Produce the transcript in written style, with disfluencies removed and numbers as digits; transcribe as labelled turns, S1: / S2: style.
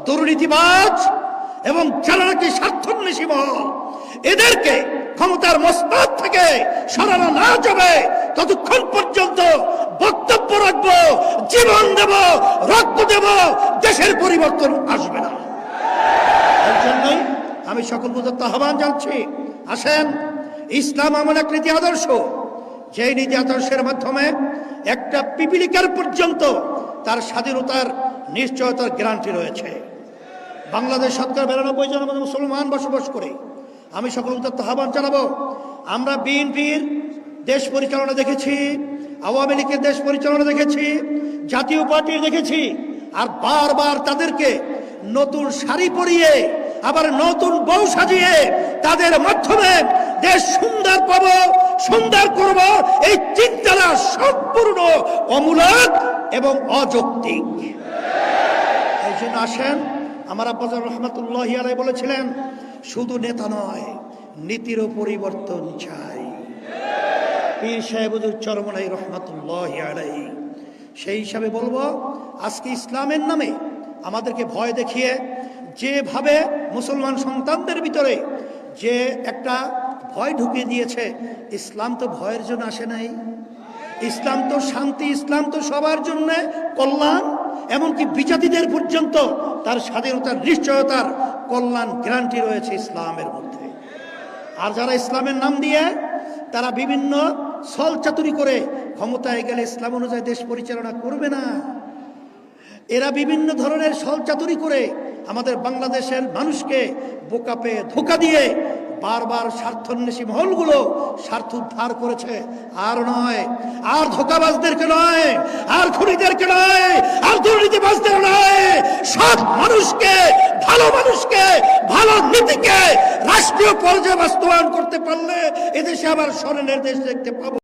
S1: দুর্নীতিবাজ এবং চালাকি স্বার্থান্বেষী মহল এদেরকে ক্ষমতার মসনদ থেকে সরানো না যাবে ততক্ষণ পর্যন্ত বক্তব্য রাখবো, জীবন দেব, রক্ত দেব, দেশের পরিবর্তন আসবে না। এর জন্যই আমি সকল প্রদত্ত আহ্বান জানাচ্ছি, আসেন, ইসলাম এমন এক নীতি আদর্শ, যেই নীতি আদর্শের মাধ্যমে একটা পিপিলিকার পর্যন্ত তার স্বাধীনতার নিশ্চয়তার গ্যারান্টি রয়েছে। বাংলাদেশ শতকরা 92 জনের মধ্যে মুসলমান বসবাস করে। আমি সকল উদাত্ত আহ্বান জানাবো, আমরা বিএনপির দেশ পরিচালনা দেখেছি, আওয়ামী লীগের দেশ পরিচালনা দেখেছি, জাতীয় পার্টির দেখেছি, আর বারবার তাদেরকে নতুন শাড়ি পরিয়ে আবার নতুন বউ সাজিয়ে তাদের মাধ্যমে দেশ সুন্দর পাবো, সুন্দর করব, এই চিন্তাটা সম্পূর্ণ অমূলক এবং অযৌক্তিক। এই জন্য আসেন, আমার আব্বাজান রহমাতুল্লাহি আলাইহি বলেছিলেন, শুধু নেতা নয়, নীতিরও পরিবর্তন চাই। পীর সাহেব হুজুর চরমনাই রহমাতুল্লাহি আলাইহি। সেই হিসাবে বলবো, আজকে ইসলামের নামে আমাদেরকে ভয় দেখিয়ে যেভাবে মুসলমান সন্তানদের ভিতরে যে একটা ভয় ঢুকিয়ে দিয়েছে, ইসলাম তো ভয়ের জন্য আসে নাই। ইসলাম তো শান্তি, ইসলাম তো সবার জন্য কল্যাণ, এমনকি বিজাতিদের পর্যন্ত তার স্বাধীনতার নিশ্চয়তার কল্যাণ গ্যারান্টি রয়েছে ইসলামের মধ্যে। আর যারা ইসলামের নাম দিয়ে তারা বিভিন্ন ছল চাতুরি করে ক্ষমতায় গেলে ইসলাম অনুযায়ী দেশ পরিচালনা করবে না। এরা বিভিন্ন ধরনের ছল চাতুরি করে আমাদের বাংলাদেশের মানুষকে বোকা পেয়ে ধোঁকা দিয়ে বারবার স্বার্থান্বেষী মহলগুলো স্বার্থ উদ্ধার করেছে। আর নয়, আর ধোঁকাবাজদেরকে নয়, আর খুনিদেরকে নয়, আর দুর্নীতিবাজদের নয়, সৎ মানুষকে, ভালো মানুষকে, ভালো নীতিকে রাষ্ট্রীয় পর্যায়ে বাস্তবায়ন করতে পারলে এদেশে আবার স্বর্ণের দেশ দেখতে পাবো।